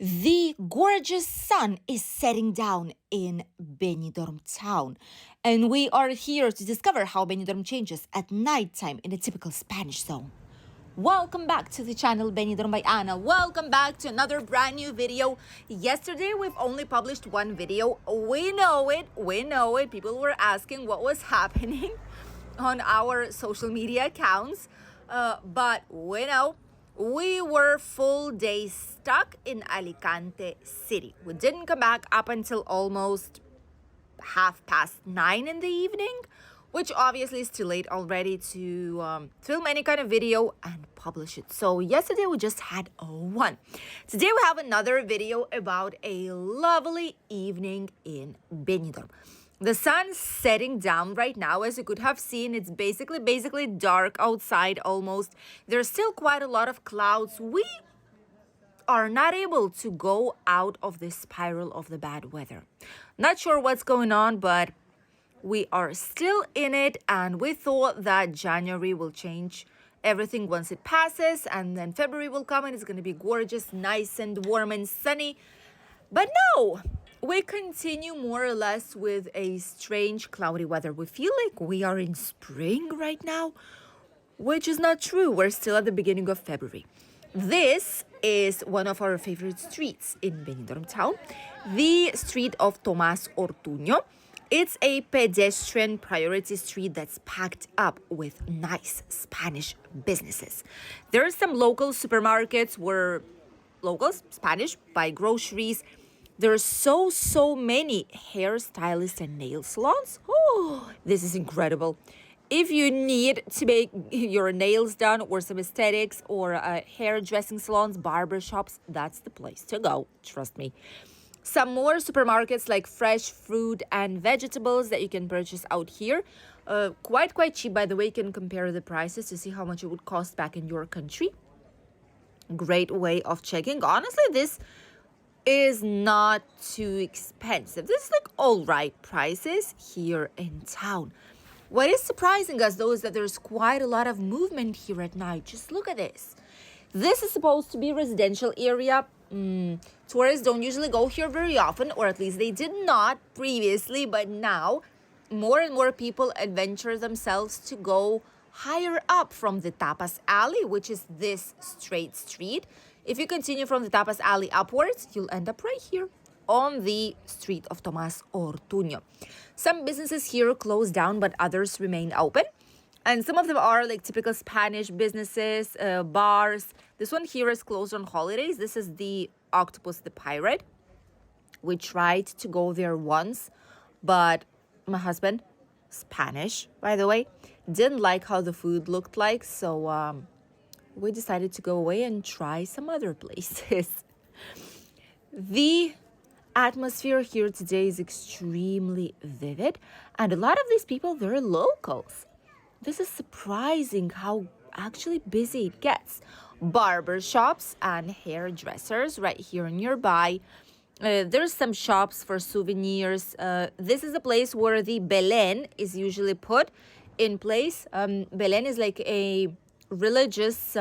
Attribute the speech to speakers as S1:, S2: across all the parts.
S1: The gorgeous sun is setting down in Benidorm town, and we are here to discover how Benidorm changes at nighttime in a typical Spanish zone. Welcome back to the channel Benidorm by Anna. Welcome back to another brand new video. Yesterday we've only published one video. We know it. People were asking what was happening on our social media accounts, but we know. We were full day stuck in Alicante city. We didn't come back up until almost 9:30 in the evening, which obviously is too late already to film any kind of video and publish it. So yesterday we just had one. Today we have another video about a lovely evening in Benidorm. The sun's setting down right now. As you could have seen, it's basically dark outside almost. There's still quite a lot of clouds. We are not able to go out of this spiral of the bad weather. Not sure what's going on, but we are still in it, and we thought that January will change everything once it passes, and then February will come and it's going to be gorgeous, nice and warm and sunny. But no! We continue more or less with a strange cloudy weather. We feel like we are in spring right now, which is not true. We're still at the beginning of February. This is one of our favorite streets in Benidorm town, the street of Tomas Ortuño. It's a pedestrian priority street that's packed up with nice Spanish businesses. There are some local supermarkets where locals, Spanish, buy groceries. There are so many hairstylists and nail salons. Oh, this is incredible. If you need to make your nails done or some aesthetics or hairdressing salons, barbershops, that's the place to go. Trust me. Some more supermarkets like fresh fruit and vegetables that you can purchase out here. Quite cheap, by the way. You can compare the prices to see how much it would cost back in your country. Great way of checking. Honestly, this is not too expensive. This is like all right prices here in town. What is surprising us though is that there's quite a lot of movement here at night. Just look at this. This is supposed to be a residential area. Tourists don't usually go here very often, or at least they did not previously, but now more and more people adventure themselves to go higher up from the Tapas Alley, which is this straight street. If you continue from the Tapas Alley upwards, you'll end up right here on the street of Tomas Ortuño. Some businesses here close down, but others remain open. And some of them are like typical Spanish businesses, bars. This one here is closed on holidays. This is the Octopus the Pirate. We tried to go there once, but my husband, Spanish, by the way, didn't like how the food looked like. So we decided to go away and try some other places. The atmosphere here today is extremely vivid. And a lot of these people, they're locals. This is surprising how actually busy it gets. Barber shops and hairdressers right here nearby. There's some shops for souvenirs. This is a place where the Belén is usually put in place. Belén is like a religious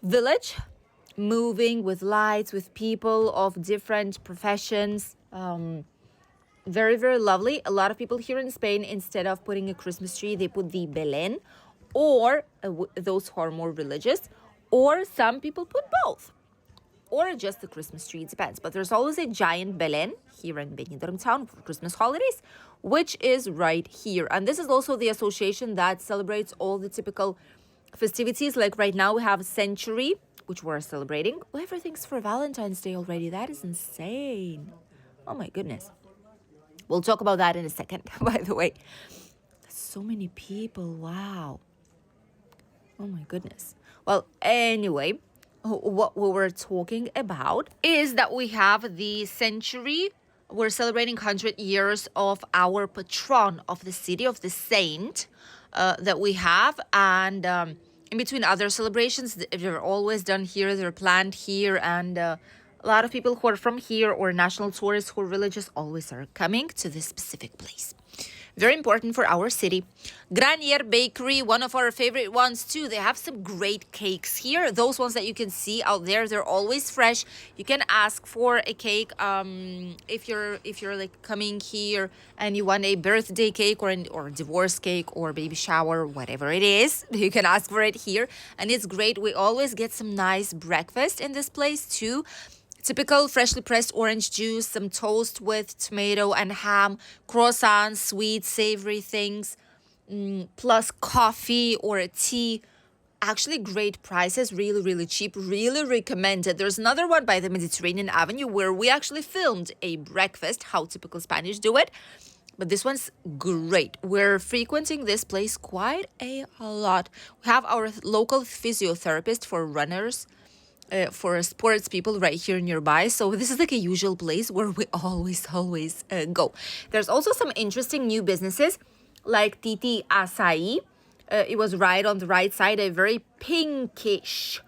S1: village, moving with lights, with people of different professions. Very lovely. A lot of people here in Spain, instead of putting a Christmas tree, they put the Belén, or those who are more religious, or some people put both, or just the Christmas tree. It depends. But there's always a giant Belén here in Benidorm town for Christmas holidays, which is right here. And this is also the association that celebrates all the typical festivities. Like right now we have Century, which we're celebrating. Oh, everything's for Valentine's Day already. That is insane. Oh my goodness. We'll talk about that in a second, by the way. So many people. Wow. Oh my goodness. Well, anyway, what we were talking about is that we have the Century. We're celebrating 100 years of our patron of the city, of the saint that we have. And in between other celebrations, they're always done here. They're planned here. And a lot of people who are from here or national tourists who are religious always are coming to this specific place. Very important for our city. Granier Bakery, one of our favorite ones too. They have some great cakes here. Those ones that you can see out there, they're always fresh. You can ask for a cake if you're like coming here and you want a birthday cake or divorce cake or baby shower, whatever it is. You can ask for it here, and it's great. We always get some nice breakfast in this place too. Typical freshly pressed orange juice, some toast with tomato and ham, croissants, sweet, savory things, plus coffee or a tea. Actually, great prices, really, really cheap, really recommended. There's another one by the Mediterranean Avenue where we actually filmed a breakfast, how typical Spanish do it. But this one's great. We're frequenting this place quite a lot. We have our local physiotherapist for runners, for sports people right here nearby. So this is like a usual place where we always go. There's also some interesting new businesses like Titi Acai. It was right on the right side, a very pinkish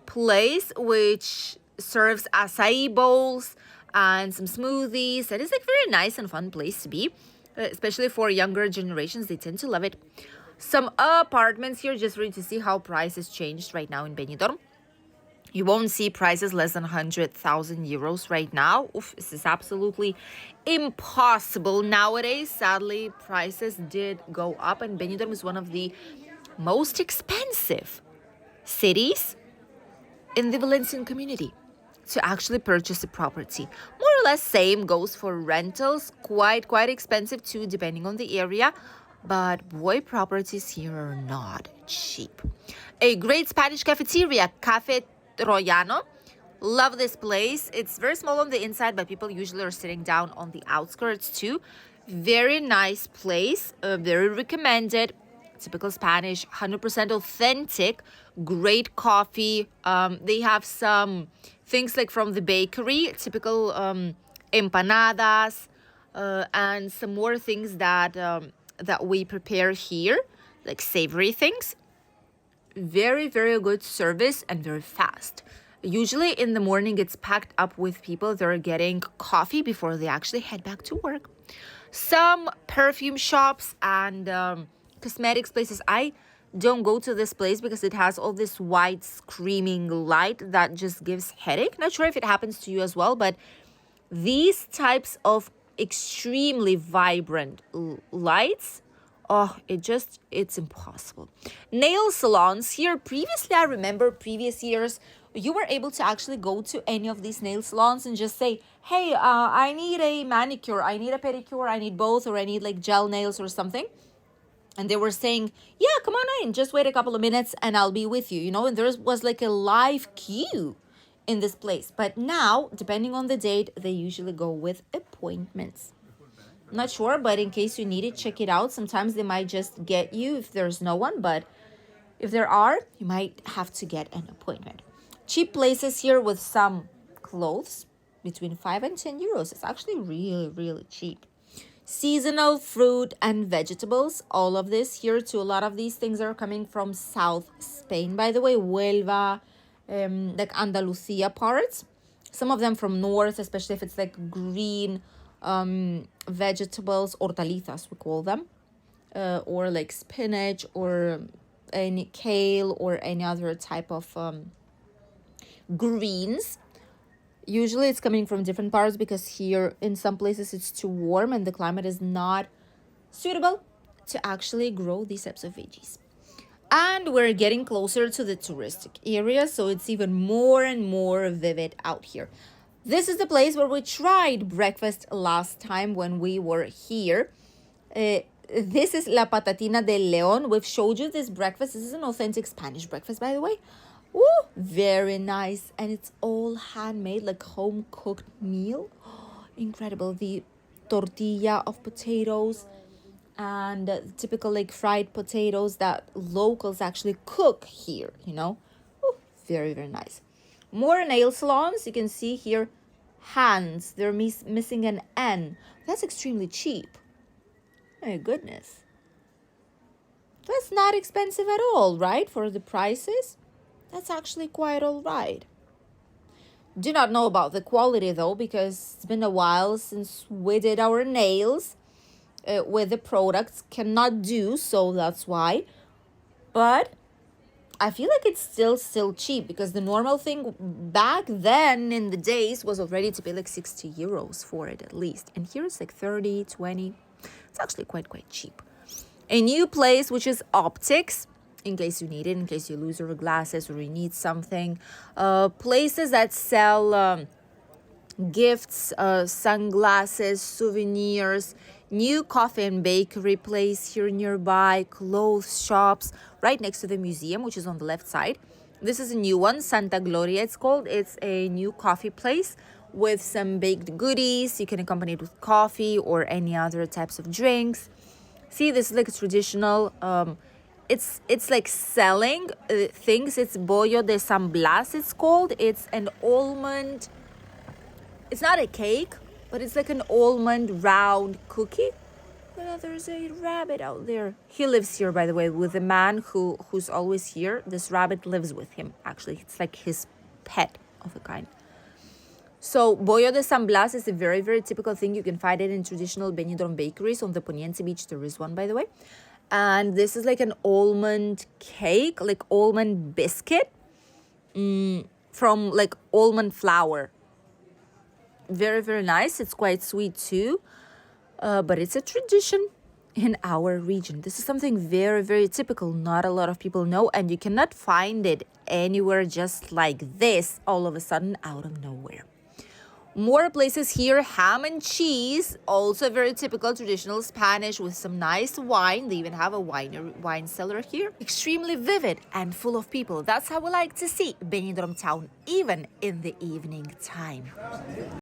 S1: place which serves acai bowls and some smoothies. And it's like very nice and fun place to be, especially for younger generations. They tend to love it. Some apartments here, just for you to see how prices changed right now in Benidorm. You won't see prices less than 100,000 euros right now. Oof, this is absolutely impossible nowadays. Sadly, prices did go up, and Benidorm is one of the most expensive cities in the Valencian community to actually purchase a property. More or less same goes for rentals. Quite expensive too, depending on the area. But boy, properties here are not cheap. A great Spanish cafeteria, Cafe Troyano. Love this place. It's very small on the inside, but people usually are sitting down on the outskirts too. Very nice place. Very recommended. Typical Spanish, 100% authentic. Great coffee. They have some things like from the bakery, typical empanadas, and some more things that we prepare here, like savory things. Very good service and very fast. Usually in the morning, it's packed up with people that are getting coffee before they actually head back to work. Some perfume shops and cosmetics places. I don't go to this place because it has all this white screaming light that just gives headache. Not sure if it happens to you as well, but these types of extremely vibrant lights, oh, it's impossible. Nail salons here. Previously, I remember previous years, you were able to actually go to any of these nail salons and just say, hey, I need a manicure, I need a pedicure, I need both, or I need like gel nails or something. And they were saying, yeah, come on in, just wait a couple of minutes and I'll be with you, and there was like a live queue in this place. But now, depending on the date, they usually go with appointments. Not sure, but in case you need it, check it out. Sometimes they might just get you if there's no one, but if there are, you might have to get an appointment. Cheap places here with some clothes between 5 and 10 euros. It's actually really cheap. Seasonal fruit and vegetables, all of this here too. A lot of these things are coming from South Spain, by the way, Huelva, like Andalusia parts. Some of them from north, especially if it's like green vegetables, hortalizas we call them, or like spinach or any kale or any other type of greens. Usually it's coming from different parts because here in some places it's too warm and the climate is not suitable to actually grow these types of veggies. And we're getting closer to the touristic area, so it's even more and more vivid out here. This is the place where we tried breakfast last time when we were here. This is La Patatina del León. We've showed you this breakfast. This is an authentic Spanish breakfast, by the way. Ooh, very nice. And it's all handmade, like home-cooked meal. Oh, incredible. The tortilla of potatoes and typical like fried potatoes that locals actually cook here, Ooh, very nice. More nail salons. You can see here, hands. They're missing an N. That's extremely cheap. My goodness. That's not expensive at all, right? For the prices, that's actually quite all right. Do not know about the quality though, because it's been a while since we did our nails. with the products. Cannot do so, that's why. But I feel like it's still cheap, because the normal thing back then in the days was already to pay like 60 euros for it at least. And here it's like 30, 20. It's actually quite cheap. A new place, which is Optics, in case you need it, in case you lose your glasses or you need something. Places that sell gifts, sunglasses, souvenirs, new coffee and bakery place here nearby, clothes shops right next to the museum, which is on the left side. This is a new one, Santa Gloria it's called. It's a new coffee place with some baked goodies. You can accompany it with coffee or any other types of drinks. See, this is like a traditional, it's like selling things. It's Bollo de San Blas it's called. It's an almond, it's not a cake, but it's like an almond round cookie. There's a rabbit out there. He lives here, by the way, with a man who's always here. This rabbit lives with him, actually. It's like his pet of a kind. So, Bollo de San Blas is a very typical thing. You can find it in traditional Benidorm bakeries. On the Poniente beach, there is one, by the way. And this is like an almond cake, like almond biscuit from like almond flour. Very nice. It's quite sweet too, but it's a tradition in our region. This is something very typical. Not a lot of people know, and you cannot find it anywhere just like this all of a sudden out of nowhere. More places here, ham and cheese, also very typical traditional Spanish with some nice wine. They even have a wine cellar here. Extremely vivid and full of people. That's how we like to see Benidorm town, even in the evening time.